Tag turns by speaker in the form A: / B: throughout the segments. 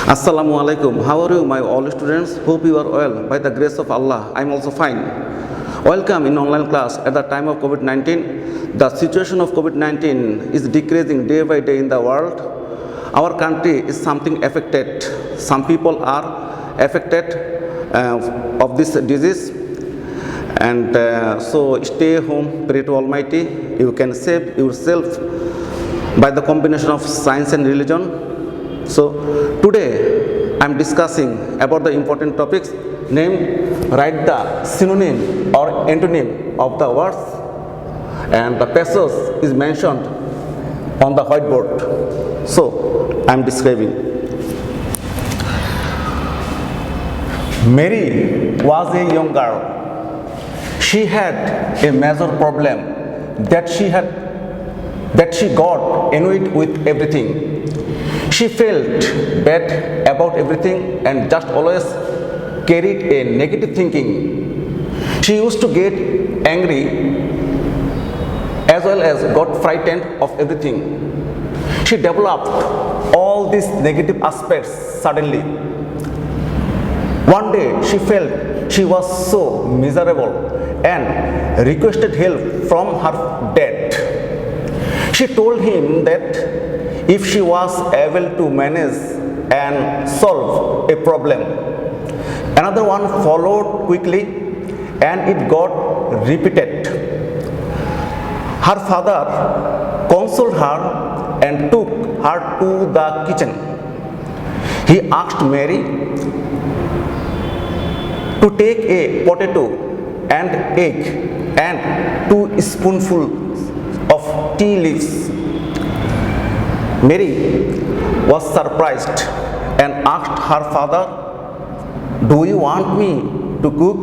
A: Assalamu alaikum. How are you, my all students? Hope you are well. By the grace of Allah, I am also fine. Welcome in online class. At the time of COVID-19, the situation of COVID-19 is decreasing day by day in the world. Our country is something affected. Some people are affected of this disease, and so stay home, pray to Almighty. You can save yourself by the combination of science and religion. So today I am discussing about the important topics named write the synonym or antonym of the words, and the passage is mentioned on the whiteboard. So I am describing. Mary was a young girl. She had a major problem that she got annoyed with everything. She felt bad about everything and just always carried a negative thinking. She used to get angry as well as got frightened of everything. She developed all these negative aspects suddenly. One day she felt she was so miserable and requested help from her dad. She told him that if she was able to manage and solve a problem, another one followed quickly and it got repeated. Her father consoled her and took her to the kitchen. He asked Mary to take a potato and egg and 2 spoonfuls of tea leaves. Mary was surprised and asked her father, "Do you want me to cook?"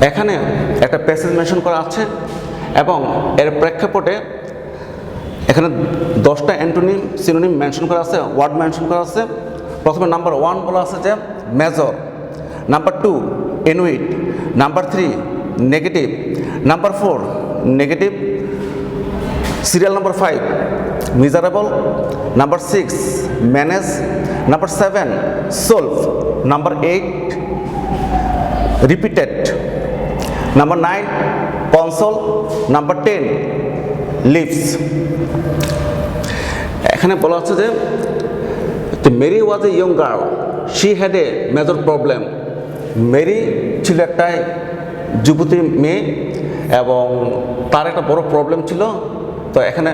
A: এখানে একটা passage mention করা আছে এবং এর প্রেক্ষাপটে এখানে 10টা antonym synonym mention করা আছে, ওয়ার্ড মেনশন করা আছে। প্রথমে নাম্বার 1 বলা আছে যে major, number 2 annoyed, number 3 negative, number 4 negative, serial number 5 miserable, number 6 manage, number 7 solve, number 8 repeated, number 9 console, number 10 leaves. এখানে বলা হচ্ছে যে Mary was a young girl, she had a major problem. Mary ছিল একটা যুবতী মেয়ে এবং তার একটা বড় প্রবলেম ছিল। তো এখানে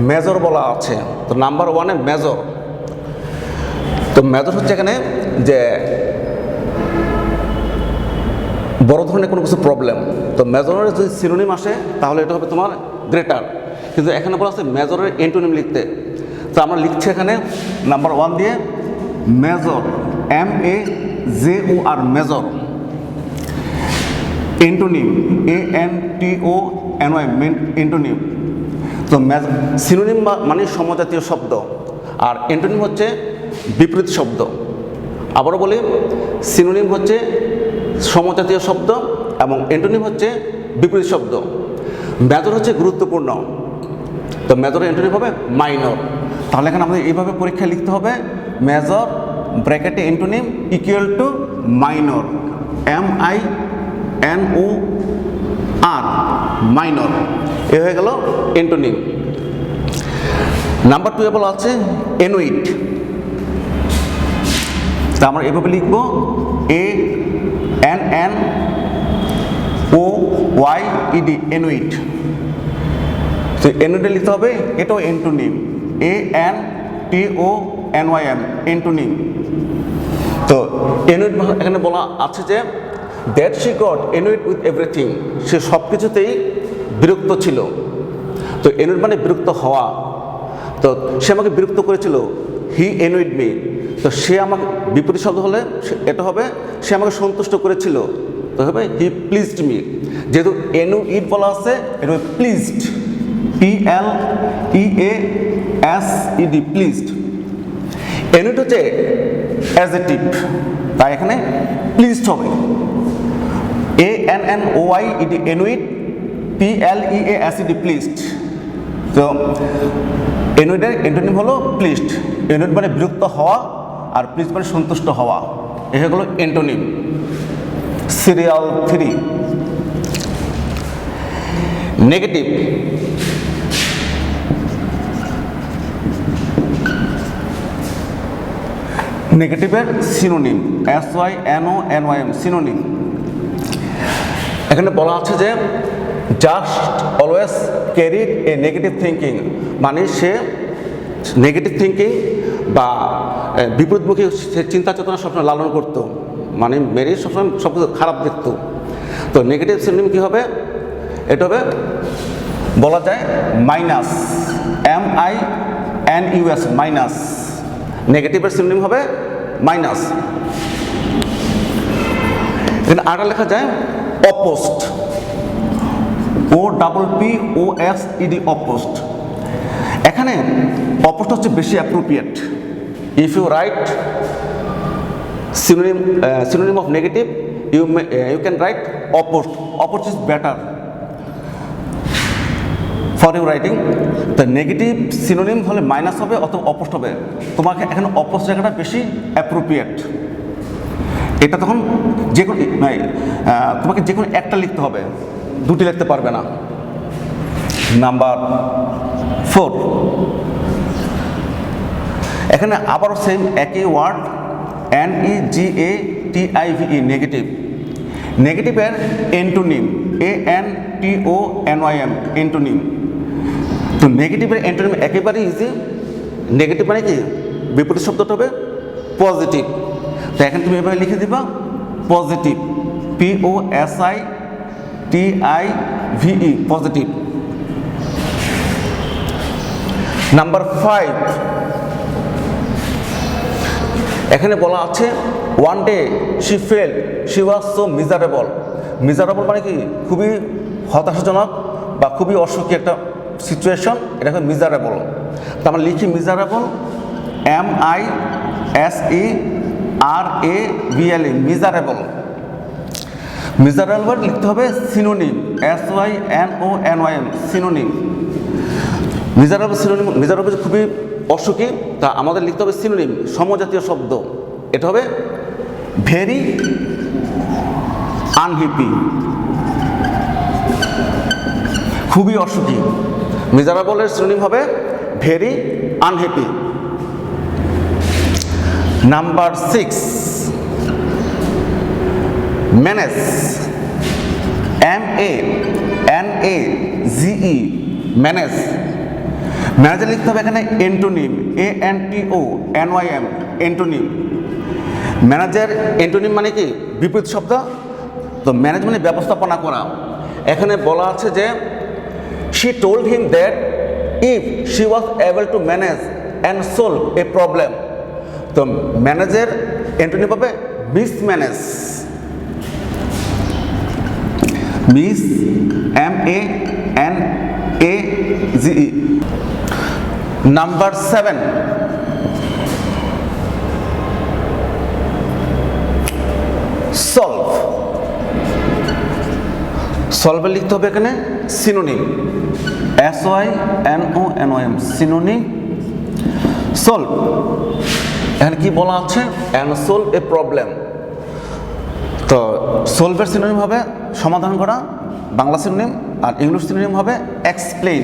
A: মেজর বলা আছে, তো নাম্বার 1-এ মেজর। তো মেজর হচ্ছে এখানে যে বড় ধরনের কোনো কিছু প্রবলেম। তো মেজরের যদি সিনোনিম আসে তাহলে এটা হবে তোমার গ্রেটার, কিন্তু এখানে বলা আছে মেজরের এন্টোনিম লিখতে। তো আমরা লিখছি এখানে নাম্বার 1 দিয়ে major, MAJOR major, antonym ANTONY antonym. তো সিনোনিম মানে সমজাতীয় শব্দ আর এন্টোনিম হচ্ছে বিপরীত শব্দ। আবারও বলি, সিনোনিম হচ্ছে সমজাতীয় শব্দ এবং এন্টোনিম হচ্ছে বিপরীত শব্দ। মেজর হচ্ছে গুরুত্বপূর্ণ, তো মেজরের এন্টোনিম হবে মাইনর। তাহলে এখানে আমাদের এইভাবে পরীক্ষায় লিখতে হবে মেজর ব্র্যাকেটে antonym equal to minor, MINOR minor. এ হয়ে গেল এন্টোনিম। নাম্বার 2 বলা আছে এনুইট। তা আমরা এভাবে লিখব ANNOYED এনুইট। তো এনুইটে লিখতে হবে, এটাও এন্টোনিম ANTONYM এন্টোনিম। তো এনুইট এখানে বলা আছে যে that she got annoyed with everything, সে সব কিছুতেই বিরক্ত ছিল। তো এনুইড মানে বিরক্ত হওয়া। তো সে আমাকে বিরক্ত করেছিল, হি এনুইড মি। তো সে আমাকে বিপরীত শব্দ হলে এটা হবে সে আমাকে সন্তুষ্ট করেছিল, তো হবে হি প্লিজড মি। যেহেতু এনুইড বলা আছে এটা হবে প্লিজড, PLEASED প্লিজড। এনুইড হচ্ছে অ্যাডজেক্টিভ, তাই এখানে প্লিজড হবে ANNOYED এনুইড, PLEASED প্লিজড। তো এনয়েডের এন্টোনিম হলো প্লিজড। এনয়েড মানে বিরক্ত হওয়া, আর প্লিজ মানে সন্তুষ্ট হওয়া। এ হলো এন্টোনিম। Serial 3, negative. নেগেটিভের সিনোনিম SYNONYM, সিনোনিম। এখানে বলা আছে যে just always carried a negative thinking, মানে সে নেগেটিভ থিঙ্কিং বা বিপরীতমুখী চিন্তা চেতনা সবসময় লালন করতো, মানে মেরি সবসময় সব কিছু খারাপ দেখতো। তো নেগেটিভ সিনোনিম কী হবে? এটা হবে বলা যায় মাইনাস, MINUS, মাইনাস। নেগেটিভের সিনোনিম হবে মাইনাস। এখানে আরেকটা লেখা যায় অপোস্ট, OPPOSED, অপোস্ট। এখানে অপোস্ট হচ্ছে বেশি appropriate. If you write synonym of negative, you can write opposed. Opposed is better for your writing. The negative synonym হলে মাইনাস হবে অথবা অপোস্ট হবে। তোমাকে এখানে অপোস্ট জায়গাটা বেশি অ্যাপ্রোপ্রিয়েট। এটা তখন যে কোনো তোমাকে যে কোনো একটা লিখতে হবে, দুটি লিখতে পারবে না। নাম্বার 4, এখানে আবারও সেম একই ওয়ার্ড NEGATIVE, নেগেটিভ। নেগেটিভের এন্টোনিম ANTONYM, এন্টোনিম। তো নেগেটিভের এন্টোনিম একেবারে ইজি। নেগেটিভ মানে কি? বিপরীত শব্দটা হবে পজিটিভ। তো এখন তুমি এভাবে লিখে দিবা পজিটিভ, POSITIVE, পজিটিভ। নাম্বার 5, এখানে বলা আছে one day she felt she was so miserable. Miserable মানে কি? খুবই হতাশাজনক বা খুবই অসুখী একটা সিচুয়েশন, এটা হচ্ছে মিজারেবল। তো আমরা লিখি মিজারেবল, MISERABLE, মিজারেবল। মিজারেবল লিখতে হবে synonym, SYNONYM, synonym. Miserable synonym, miserable খুবই অসুখী, তা আমাদের লিখতে হবে সিনোনিম, সমজাতীয় শব্দ। এটা হবে ভেরি আনহ্যাপি, খুবই অসুখী। মিজারেবলের সিনোনিম হবে very unhappy. Number 6, manage, MANAGE, manage. Manager লিখতে হবে এখানে antonym, ANTONYM, antonym. Manager antonym মানে কি? বিপরীত শব্দ। তো ম্যানেজ মানে ব্যবস্থাপনা করা। এখানে বলা আছে যে she told him that if she was able to manage and solve a problem. তো ম্যানেজার এন্টোনিম হবে মিসম্যানেজ, MANAGE। Number 7, solve. সলভে লিখতে হবে এখানে সিনোনিম, SYNONYM, সিনোনিম। সলভ, এখানে কি বলা আছে? And solve a problem. তো সলভের সিনোনিম হবে সমাধান করা, বাংলা সিনোনিম। আর ইংলিশ সিনোনিম হবে এক্সপ্লেইন,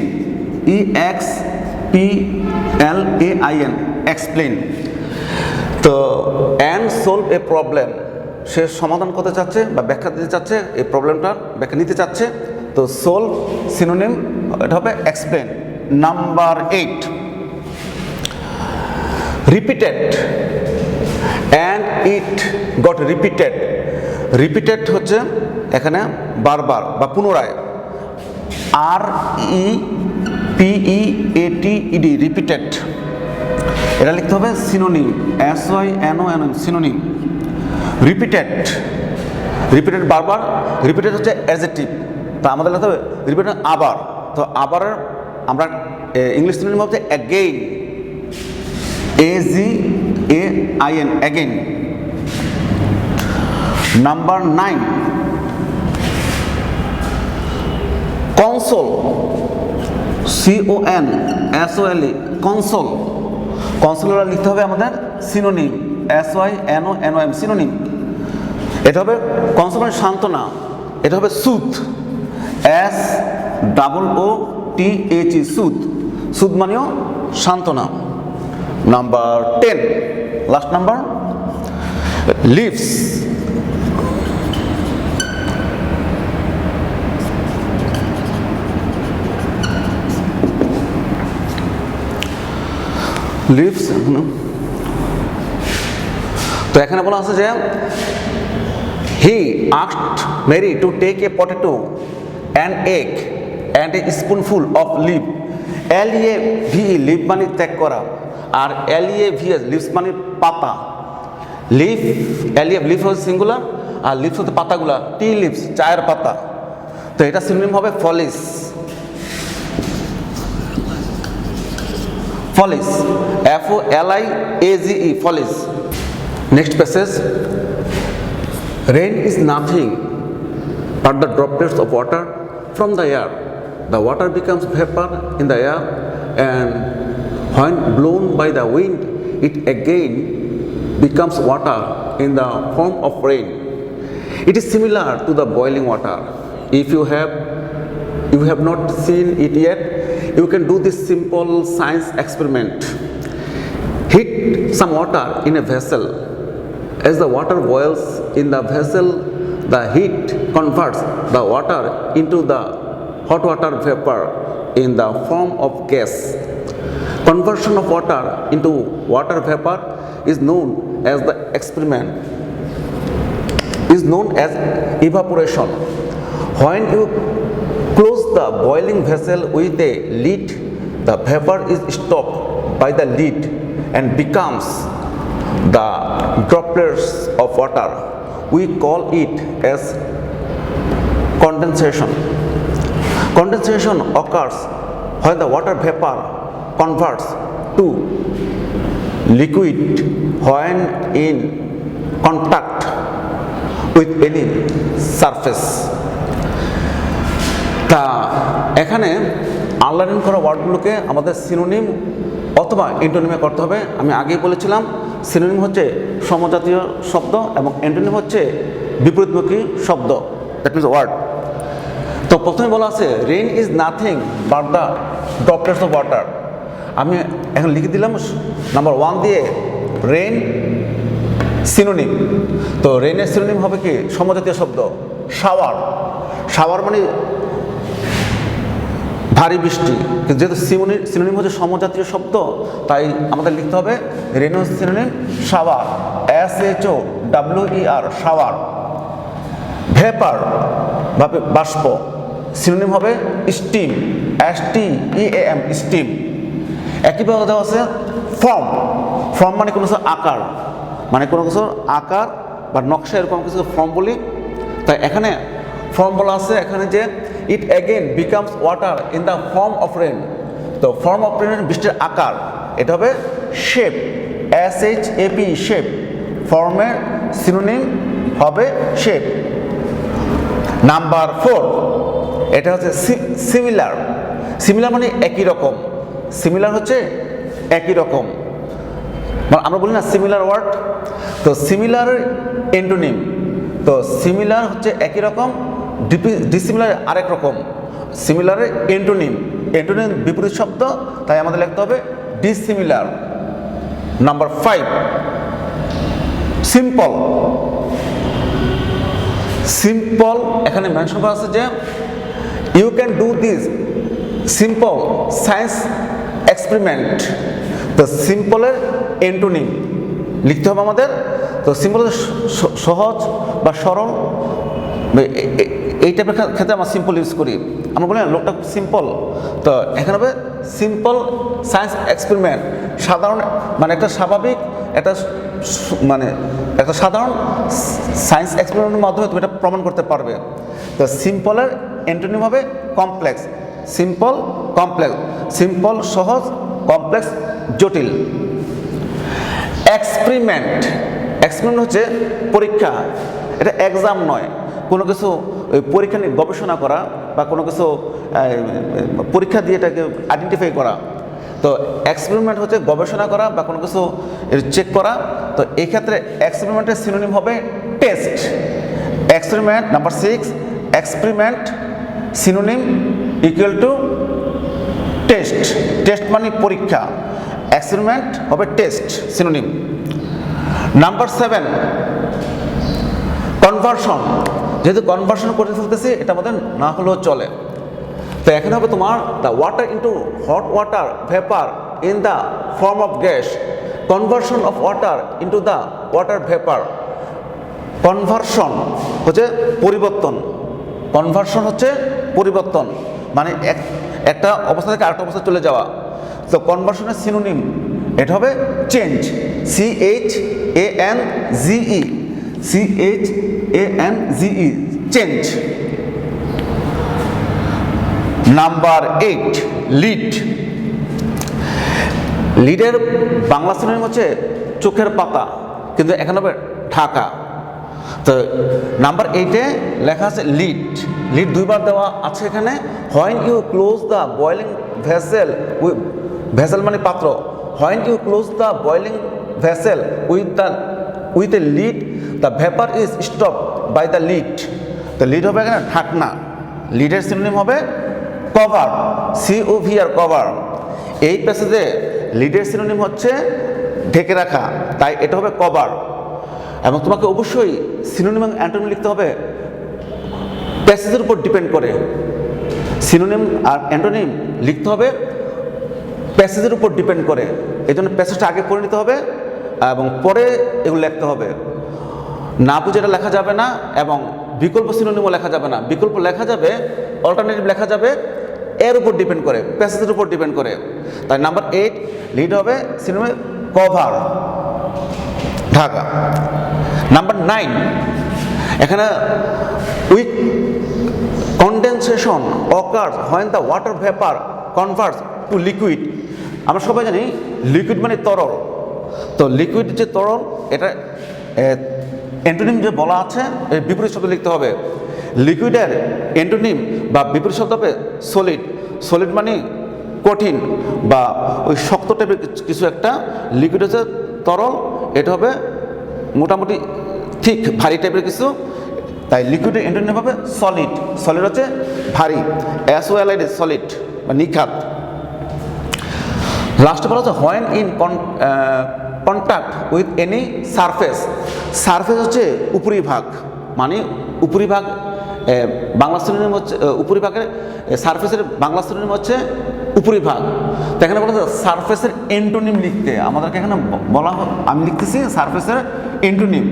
A: EXPLAIN, এক্সপ্লেইন। তো অ্যান্ড সলভ এ প্রবলেম, সে সমাধান করতে চাচ্ছে বা ব্যাখ্যা দিতে চাচ্ছে, এই প্রবলেমটার ব্যাখ্যা নিতে চাচ্ছে। তো সলভ সিনোনিম এটা হবে explain. Number 8, repeated, and it got repeated. Repeated হচ্ছে এখানে বারবার বা পুনরায়, REPEATED, রিপিটেড। এটা লিখতে হবে synonym, SYNONYM, synonym. Repeated, repeated বারবার। রিপিটেড হচ্ছে অ্যাডজেক্টিভ, তা আমাদের লিখতে হবে রিপিটেড আবার। তো আবারের আমরা ইংলিশ সিনোনিম হচ্ছে again, AGAIN, again. Number 9, console. CONSOLE, console. কনসোলটা লিখতে হবে আমাদের সিনোনিম, SYNONYM, সিনোনিম। এটা হবে কনসোল মানে সান্ত্বনা, এটা হবে সুথ, SOOTHE, সুথ। সুথ মানেও সান্ত্বনা। Number 10, last number, leaves. Leaves, তো এখানে বলা আছে যে he asked Mary to take a potato and egg and a spoonful of leave. LEAVE, leave মানে ত্যাগ করা, আর LEAVS, লিভস মানে পাতা। লিভ, লিভ হচ্ছে সিঙ্গুলার, আর লিভস হচ্ছে পাতাগুলা, টি লিভস, চায়ের পাতা। তো এটা সিনোনিম হবে ফলিস। ফলিস, FOLIAGE, ফলিস। Next passage, rain is nothing but the droplets of water from the air. The water becomes vapor in the air, and when blown by the wind, it again becomes water in the form of rain. It is similar to the boiling water. If you have not seen it yet, you can do this simple science experiment. Heat some water in a vessel. As the water boils in the vessel, the heat converts the water into the hot water vapor in the form of gas. Conversion of water into water vapor is known as the experiment, is known as evaporation. When you close the boiling vessel with a lid, the vapor is stopped by the lid and becomes the droplets of water. We call it as condensation. Condensation occurs when the water vapor converts to liquid when in contact with any surface. তা এখানে unlearning করা ওয়ার্ডগুলোকে আমাদের synonym অথবা এন্টোনিমে করতে হবে। আমি আগেই বলেছিলাম সিনোনিম হচ্ছে সমজাতীয় শব্দ এবং এন্টোনিম হচ্ছে বিপরীতমুখী শব্দ, দ্যাট মিনস ওয়ার্ড। তো প্রথমে বলা আছে rain is nothing but the droplets of water. আমি এখন লিখে দিলাম নাম্বার 1 দিয়ে রেইন সিনোনিম। তো রেইনের সিনোনিম হবে কি সমজাতীয় শব্দ শাওয়ার। শাওয়ার মানে ভারী বৃষ্টি, কিন্তু যেহেতু সিনোনিম হচ্ছে সমজাতীয় শব্দ, তাই আমাদের লিখতে হবে rain synonym shower, SHOWER, shower. Vapour বা বাষ্প, সিনোনিম হবে স্টিম, STEAM, স্টিম। একইভাবে দেওয়া আছে ফর্ম। ফর্ম মানে কোনো কিছু আকার, মানে কোনো কিছুর আকার বা নকশা, এরকম কিছু ফর্ম বলি। তাই এখানে ফর্ম বলা আছে এখানে যে it again becomes water in the form of rain. তো ফর্ম অফ রেন বৃষ্টির আকার, এটা হবে শেপ, SHAP, শেপ। ফর্মের সিনোনিম হবে শেপ। নাম্বার 4, এটা হচ্ছে সিমিলার। সিমিলার মানে একই রকম। সিমিলার হচ্ছে একই রকম, আমরা বলি না সিমিলার ওয়ার্ড। তো সিমিলার এন্টোনিম, তো সিমিলার হচ্ছে একই রকম, ডিসিমিলার আরেক রকম। সিমিলারের এন্টোনিম, এন্টোনিম বিপরীত শব্দ, তাই আমাদের লিখতে হবে ডিসিমিলার। Number 5, simple. সিম্পল এখানে মেনশন করা আছে যে you can do this simple science experiment. তো সিম্পলের এন্টোনিম লিখতে হবে আমাদের। তো সিম্পল সহজ বা সরল, এই টাইপের ক্ষেত্রে আমরা সিম্পল ইউজ করি। আমরা বলি না লোকটা সিম্পল, তো এখানে হবে সিম্পল সায়েন্স এক্সপেরিমেন্ট। সাধারণ মানে একটা স্বাভাবিক, একটা মানে একটা সাধারণ সায়েন্স এক্সপেরিমেন্টের মাধ্যমে তুমি এটা প্রমাণ করতে পারবে। তো সিম্পলের এন্টোনিম হবে কমপ্লেক্স। Simple, complex. সিম্পল সহজ, কমপ্লেক্স জটিল। এক্সপেরিমেন্ট, এক্সপেরিমেন্ট হচ্ছে পরীক্ষা, এটা এক্সাম নয়। কোনো কিছু পরীক্ষা নিয়ে গবেষণা করা, বা কোনো কিছু পরীক্ষা দিয়ে এটাকে আইডেন্টিফাই করা। তো এক্সপেরিমেন্ট হচ্ছে গবেষণা করা বা কোনো কিছু চেক করা। তো এই ক্ষেত্রে এক্সপেরিমেন্টের সিনোনিম হবে test. Experiment number 6, experiment synonym equal to test. Test মানে পরীক্ষা, এক্সপেরিমেন্ট হবে টেস্ট সিনোনিম। Number 7, conversion. যেহেতু কনভার্সন করে ফেলতেছি, এটা আমাদের না হলেও চলে। তো এখানে হবে তোমার the water into hot water vapour in the form of gas, conversion of water into the water vapour. Conversion হচ্ছে পরিবর্তন, কনভার্সন হচ্ছে পরিবর্তন, মানে একটা অবস্থা থেকে আরেকটা অবস্থায় চলে যাওয়া। তো কনভার্সনের সিনোনিম এটা হবে change, CHANGE, CHANGE, change. Number 8, lead. লিডের বাংলা সিনোনিম হচ্ছে চোখের পাতা, কিন্তু এখানে হবে ঢাকা। তো নাম্বার 8-এ লেখা আছে লিড। লিড দুইবার দেওয়া আছে এখানে। When you close the boiling vessel, vessel মানে পাত্র, when you close the boiling vessel with a lid, the vapour is stop by the lid. তো লিড হবে এখানে ঢাকনা। লিডের সিনোনিম হবে কভার, COVR, কভার। এই প্যাসেজে লিডের সিনোনিম হচ্ছে ঢেকে রাখা, তাই এটা হবে কভার। এবং তোমাকে অবশ্যই সিনোনিম এবং অ্যান্টোনিম লিখতে হবে প্যাসেজের উপর ডিপেন্ড করে। সিনোনিম আর অ্যান্টোনিম লিখতে হবে প্যাসেজের উপর ডিপেন্ড করে। এই জন্য প্যাসেজটা আগে পড়ে নিতে হবে এবং পরে এগুলো লিখতে হবে। না বুঝে এটা লেখা যাবে না, এবং বিকল্প সিনোনিমও লেখা যাবে না। বিকল্প লেখা যাবে, অল্টারনেটিভ লেখা যাবে এর উপর ডিপেন্ড করে, প্যাসেজের উপর ডিপেন্ড করে। তাই নাম্বার 8 লিড হবে সিনোনিম কভার, ঢাকা। নাম্বার 9, এখানে with condensation occurs when the water vapour converts to liquid. আমরা সবাই জানি লিকুইড মানে তরল। তো লিকুইড যে তরল, এটা অ্যান্টোনিম যে বলা আছে এর বিপরীত শব্দ লিখতে হবে। লিকুইডের অ্যান্টোনিম বা বিপরীত শব্দ হবে সলিড। সলিড মানে কঠিন বা ওই শক্ত টাইপের কিছু একটা। লিকুইড হচ্ছে তরল, এটা হবে মোটামুটি ঠিক ভারী টাইপের কিছু। তাই লিকুইডের অ্যান্টোনিম হবে সলিড। সলিড হচ্ছে ভারী, SOLID, সলিড বা নিখাত। লাস্টে বলা হচ্ছে when in contact with any surface. Surface হচ্ছে উপরিভাগ, মানে উপরিভাগ। বাংলা সিনোনিম হচ্ছে উপরিভাগের, সারফেসের বাংলা সিনোনিম হচ্ছে উপরিভাগ। তো এখানে বলা হচ্ছে সারফেসের অ্যান্টোনিম লিখতে। আমাদেরকে এখানে বলা, আমি লিখতেছি সারফেসের অ্যান্টোনিম।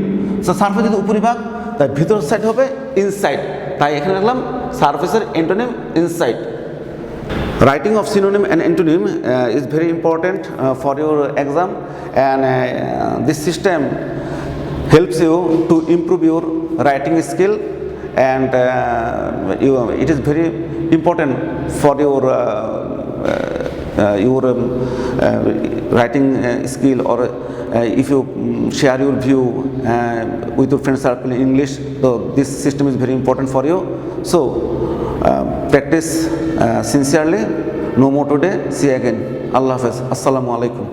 A: তো সারফেস যদি উপরিভাগ, তাই ভিতর সাইড হবে ইনসাইড। তাই এখানে লিখলাম সারফেসের antonym inside. Writing of synonym and antonym is very important for your exam, and this system helps you to improve your writing skill, and it is very important for your writing skill, or if you share your view with your friend circle in English. So this system is very important for you. So practice sincerely. No more today. See you again. Allah Hafiz. Assalamu alaikum.